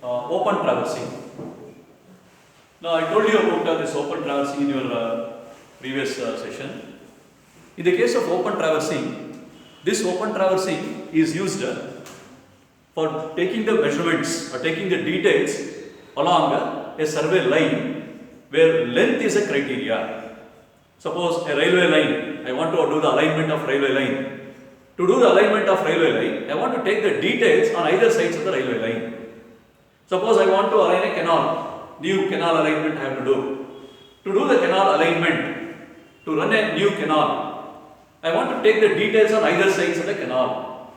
open traversing. Now I told you about this open traversing in your previous session. In the case of open traversing, this open traversing is used for taking the measurements or taking the details along a survey line where length is a criteria. Suppose a railway line, I want to do the alignment of railway line. To do the alignment of railway line, I want to take the details on either sides of the railway line. Suppose I want to align a canal, new canal alignment I have to do. To do the canal alignment, to run a new canal, I want to take the details on either sides of the canal,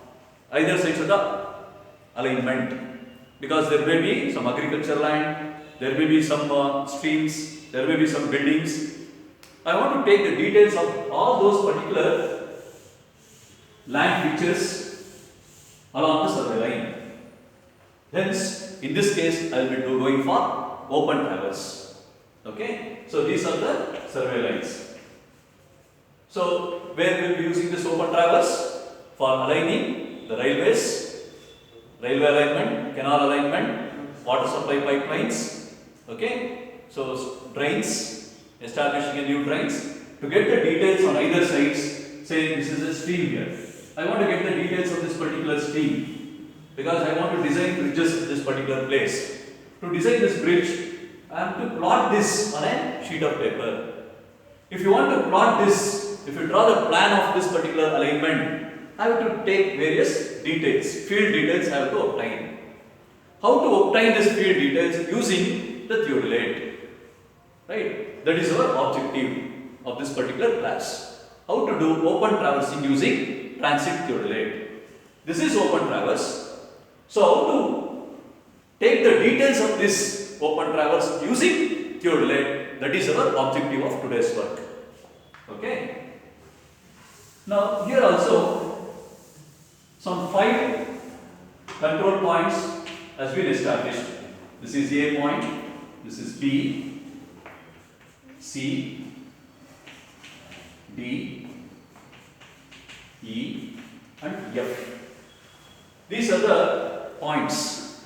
either sides of the alignment. Because there may be some agricultural land, there may be some streams, there may be some buildings. I want to take the details of all those particular land features along the survey line. Hence, in this case, I will be going for open traverse. Okay? So, these are the survey lines. So, where we will be using this open traverse? For aligning the railways, railway alignment, canal alignment, water supply pipelines. Okay? So, drains, establishing a new drains. To get the details on either sides, say this is a stream here. I want to get the details of this particular stream because I want to design bridges in this particular place. To design this bridge, I have to plot this on a sheet of paper. If you want to plot this, if you draw the plan of this particular alignment, I have to take various details, field details I have to obtain. How to obtain this field details? Using the theodolite. Right? That is our objective of this particular class. How to do open traversing using transit theodolite. This is open traverse. So, how to take the details of this open traverse using theodolite? That is our objective of today's work. Okay. Now, here also some 5 control points has been established. This is A point, this is B, C, D, E and F. These are the points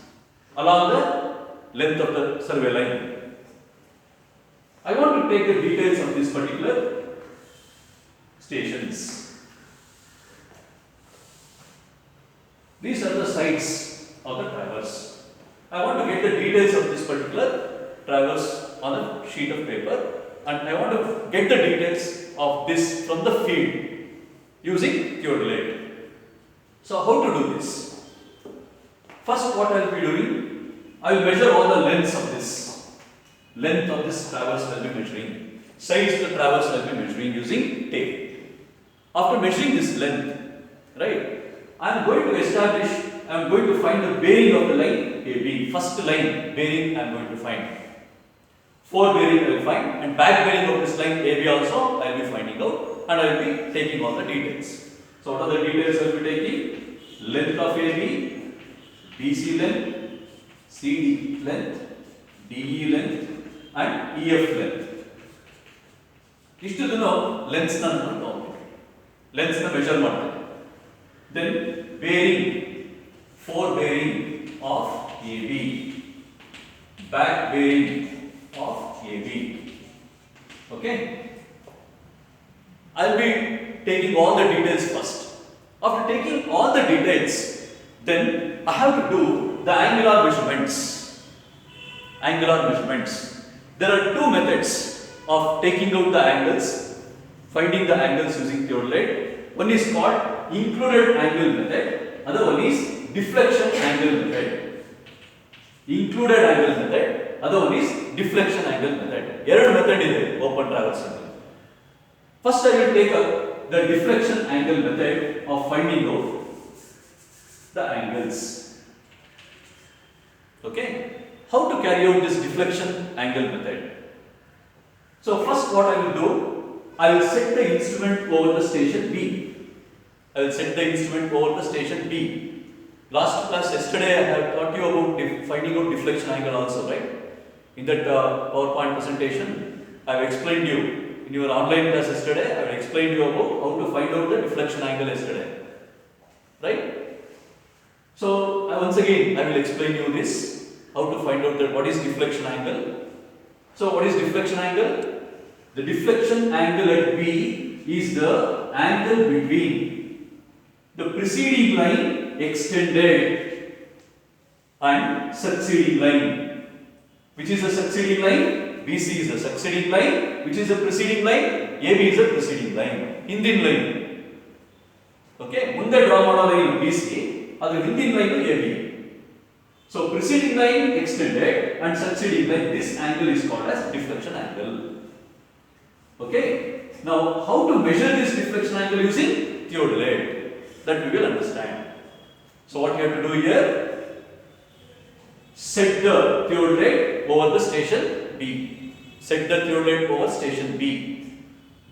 along the length of the survey line. I want to take the details of these particular stations. These are the sides of the traverse. I want to get the details of this particular traverse on a sheet of paper and I want to get the details of this from the field using theodolite. So, how to do this? First, what I will be doing? I will measure all the lengths of this. Length of this traverse I will be measuring. Size of the traverse I will be measuring using tape. After measuring this length, right, I am going to establish, I am going to find the bearing of the line AB. First line bearing I am going to find. 4 bearing I will find and back bearing of this line AB also I will be finding out and I will be taking all the details. So, what are the details I will be taking? Length of AB, BC length, CD length, DE length and EF length. ಇಷ್ಟು length ನಾನು ತಗೊಂಡೆ. Length ನ measure ಮಾಡ್ತೇನೆ. Then bearing, 4 bearing of AB, back bearing of AB. Okay. I will be taking all the details first. After taking all the details, then I have to do the angular measurements. Angular measurements. There are 2 methods of taking out the angles, finding the angles using theodolite. One is called included angle method, other one is deflection angle method. Included angle method, other one is deflection angle method. Two method ಇದೆ open traversing. First I will take up the deflection angle method of finding out the angles. Okay. How to carry out this deflection angle method? So first what I will do, I will set the instrument over the station B. I will set the instrument over the station B. Last class yesterday I have taught you about finding out deflection angle also, right? In that PowerPoint presentation, I have explained you. In your online class yesterday, I have explained you about how to find out the deflection angle yesterday. Right? So, once again, I will explain you this. how to find out that what is deflection angle. So what is deflection angle? The deflection angle at B is the angle between the preceding line extended and succeeding line. Which is the succeeding line? BC is the succeeding line. Which is the preceding line? AB is the preceding line. Hindian line. Okay, ಮುಂದೆ draw ಮಾಡೋ line BC, ಅದರ ಹಿಂದಿನ line AB. So preceding line extended and succeeding line, this angle is called as deflection angle. Okay, now how to measure this deflection angle using theodolite? That we will understand. So what you have to do here? Set the theodolite over the station B. Set the theodolite over station B.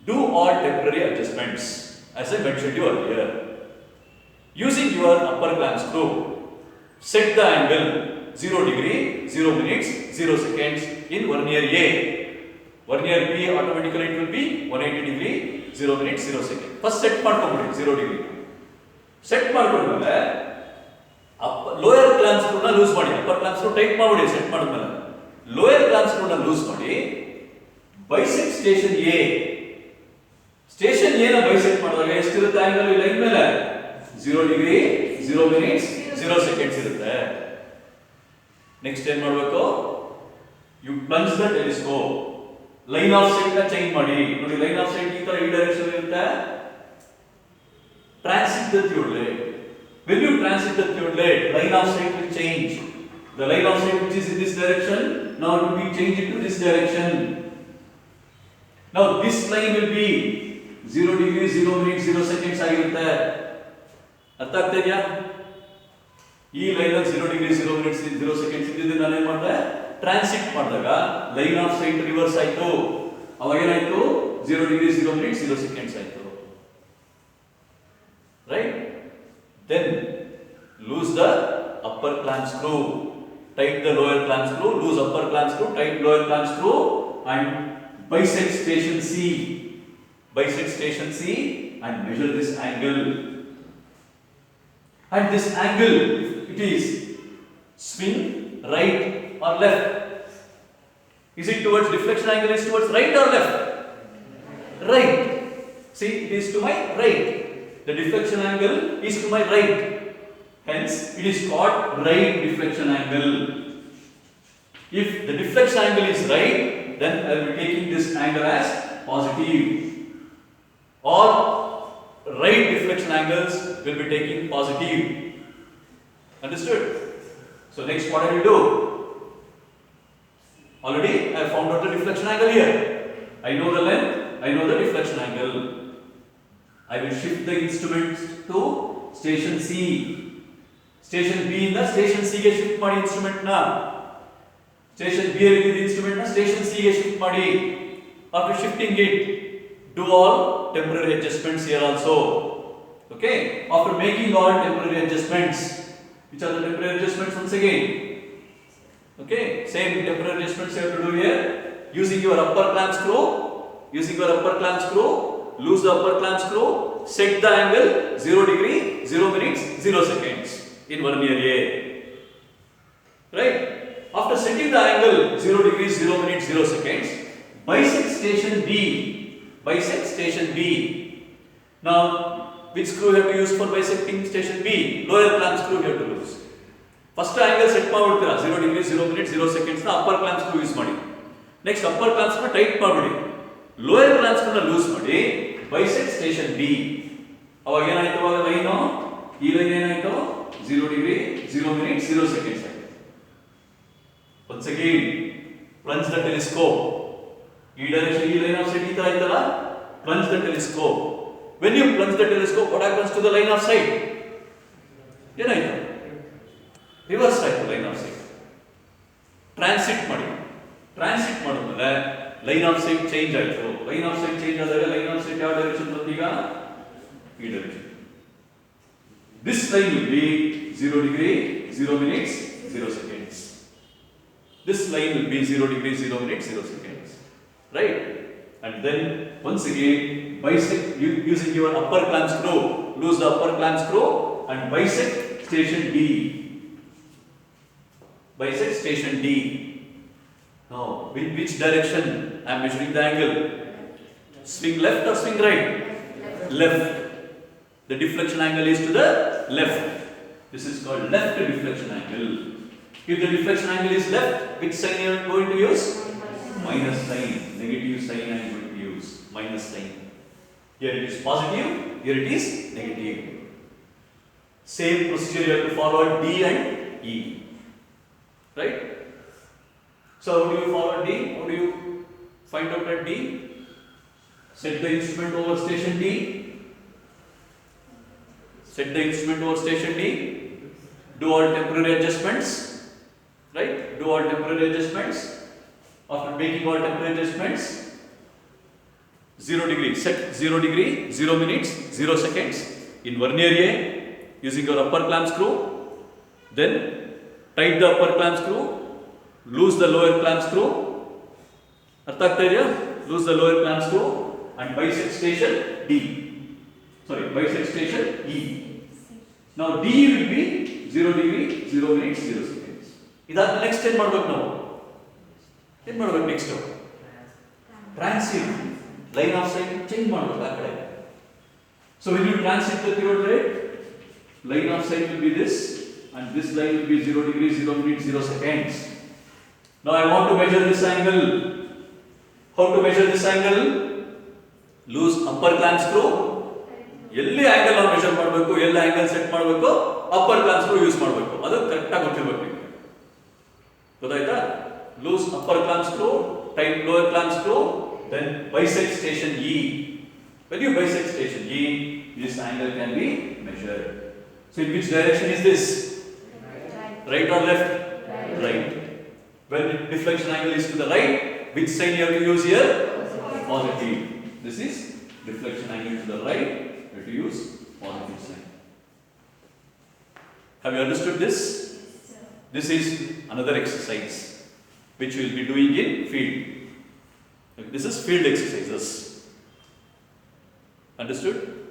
Do all temporary adjustments as I mentioned you earlier. Using your upper clamp screw, set the angle 0 degree, 0 minutes, 0 seconds in vernier A. Vernier B automatically it will be 180 degree, 0 minutes, 0 seconds. First set ಮಾಡ್ಕೊಂಡ್ಬಿಡಿ 0 degree. Set ಮಾಡ್ಕೊಂಡ್ಮೇಲೆ lower clamp screw ನ loose ಮಾಡಿ, upper clamp screw tight ಮಾಡ್ಬಿಡಿ. Set ಮಾಡಿದ್ಮೇಲೆ lower clamp screw ನ loose ಮಾಡಿ bisect station A. Station A ನ bisect ಮಾಡಿದಾಗ ಎಷ್ಟಿರುತ್ತೆ ಆಂಗಲ್ ಈ ಲೈನ್ ಮೇಲೆ? 0 ಡಿಗ್ರಿ, 0 ಮಿನಿಟ್ಸ್, 0 ಸೆಕೆಂಡ್ಸ್ ಇರುತ್ತೆ. ನೆಕ್ಸ್ಟ್ ಏನ್ ಮಾಡಬೇಕು? You plunge the telescope. Line of sight ನ ಚೇಂಜ್ ಮಾಡಿ. ನೋಡಿ ಲೈನ್ ಆಫ್ ಸೈಟ್ ಈ ತರ ಈ ಡೈರೆಕ್ಷನ್ ಇರುತ್ತೆ. Transit the theodolite. When you transit the theodolite, line of sight will change. The line of sight which is in this direction, now it will be changed into this direction. Now this line will be 0 degree, 0 minutes, 0 seconds ಆಗಿರುತ್ತೆ. ಅರ್ಥ ಆಗ್ತಾ ಇದೆಯಾ? ಈ line ಅಲ್ಲಿ 0 degree, 0 minutes, 0 seconds ಇದ್ದಿದ್ದು ನಾನು ಏನು ಮಾಡಿದೆ? ಟ್ರಾನ್ಸಿಟ್ ಮಾಡಿದಾಗ ಲೈನ್ ಆಫ್ ಸೈಟ್ ರಿವರ್ಸ್ ಆಯಿತು. ಅವಾಗ ಏನಾಯಿತು? 0 degree, 0 minutes, 0 seconds ಆಯಿತು. Right? Then loose the upper clamp screw, tight the lower clamp screw, loose upper clamp screw, tight lower clamp screw, and bisect station C. Bisect station C and measure this angle. And this angle, it is swing right or left. Is it towards deflection angle? Is towards right or left? Right. See, it is to my right. The deflection angle is to my right. Hence, it is called right deflection angle. If the deflection angle is right, then I will be taking this angle as positive. All right deflection angles will be taking positive. Understood? So next what I will do? Already I have found out the deflection angle here. I know the length, I know the deflection angle. I will shift the instrument to station C. Station B in the station C ಗೆ shift ಮಾಡಿ instrument ನ. Station B ಅಲ್ಲಿ ಇದ್ದ instrument ನ station C ಗೆ shift ಮಾಡಿ. After shifting it, do all temporary adjustments here also. Okay? After making all temporary adjustments, which are the temporary adjustments once again? Okay? Same temporary adjustments you have to do here. Using your upper clamp screw. Using your upper clamp screw. Loose the upper clamp screw, set the angle 0 degree, 0 minutes, 0 seconds in vernier A. Right? After setting the angle 0 degree, 0 minutes, 0 seconds, bisect station B. Bisect station B. Now, which screw you have to use for bisecting station B? Lower clamp screw you have to use. First angle set ಮಾಡ್ಬಿಡ್ತೀರಾ 0 degree, 0 minutes, 0 seconds ನ upper clamp screw use ಮಾಡಿ. Next upper clamp screw tight ಮಾಡ್ಬಿಡಿ. Lower clamp screw ನ loose ಮಾಡಿ bisect station B. ಅವಾಗ ಏನಾಯ್ತು? ಅವಾಗ line ಈ line ಏನಾಯ್ತು? 0 ಡಿಗ್ರಿ, 0 ಮಿನಿಟ್ಸ್, 0 ಸೆಕೆಂಡ್ಸ್ ಆಯ್ತು. once again plunge the telescope. ಈ ಡೈರೆಕ್ಷನ್ ಈ ಲೈನ್ ಆಫ್ ಸೈಟ್ ಈ ತರ ಆಯ್ತಲ್ಲ? plunge the telescope. when you plunge the telescope, what happens to the line of sight? ಏನಾಯ್ತು? ರಿವರ್ಸ್ ಆಯ್ತು ಲೈನ್ ಆಫ್ ಸೈಟ್. ಟ್ರಾನ್ಸಿಟ್ ಮಾಡಿ. Transit ಮಾಡಿದ್ಮೇಲೆ ಲೈನ್ ಆಫ್ ಸೈಟ್ ಚೇಂಜ್ ಆಯಿತು. ಲೈನ್ ಆಫ್ ಸೈಟ್ ಚೇಂಜ್ ಆದಾಗ line of site ಯಾವ direction ಬಂತು? ಈಗ ಈ direction. This line will be 0 degree, 0 minutes, 0 seconds. This line will be 0 degree, 0 minutes, 0 seconds. Right? And then once again bisect using your upper clamp screw. Loose the upper clamp screw and bisect station B. bisect station D. Now, in which direction I am measuring the angle? Swing left or swing right? Left. The deflection angle is to the left. This is called left deflection angle. If the deflection angle is left, which sign you are going to use? Minus sign. Negative sign I am going to use. Minus sign. Here it is positive, here it is negative. Same procedure you have to follow D and E. Right? So how do you follow D? How do you find out at D? Set the instrument over station D. Set the instrument over station D. Do all temporary adjustments. Right? Do all temporary adjustments. After making all temporary adjustments, 0 degree. Set 0 degree, 0 minutes, 0 seconds. In vernier A, using your upper clamp screw. Then tight the upper clamp screw. Loose the lower clamp screw. Lose the lower clamp screw. And bisect station D. Sorry, bisect station E. Now D will be 0 degree, 0 minutes, 0 seconds. Idha next time now. Then next time. Transit. Line of sight change ಮಾಡಬೇಕು. So when you transit the period rate, line of sight will be this, and this line will be 0 degree, 0 minutes, 0 seconds. Now I want to measure this angle. How to measure this angle? Loose upper clamp screw. ಎಲ್ಲಿ angle ನಾವು measure ಮಾಡಬೇಕು, ಎಲ್ಲಿ angle set ಮಾಡಬೇಕು, upper clamp screw use ಮಾಡಬೇಕು. ಅದು correct ಆಗಿ ಗೊತ್ತಿರಬೇಕು ನಿಮಗೆ. ಗೊತ್ತಾಯ್ತಾ? Loose upper clamp screw, tight lower clamp screw, then bisect station E. When you bisect station E, this angle can be measured. So in which direction is this? Right or left? Right. When the deflection angle is to the right, which sign you have to use here? Positive. This is deflection angle to the right. You have to use positive sign. Have you understood this? This is another exercise which we will be doing in field. This is field exercises. Understood?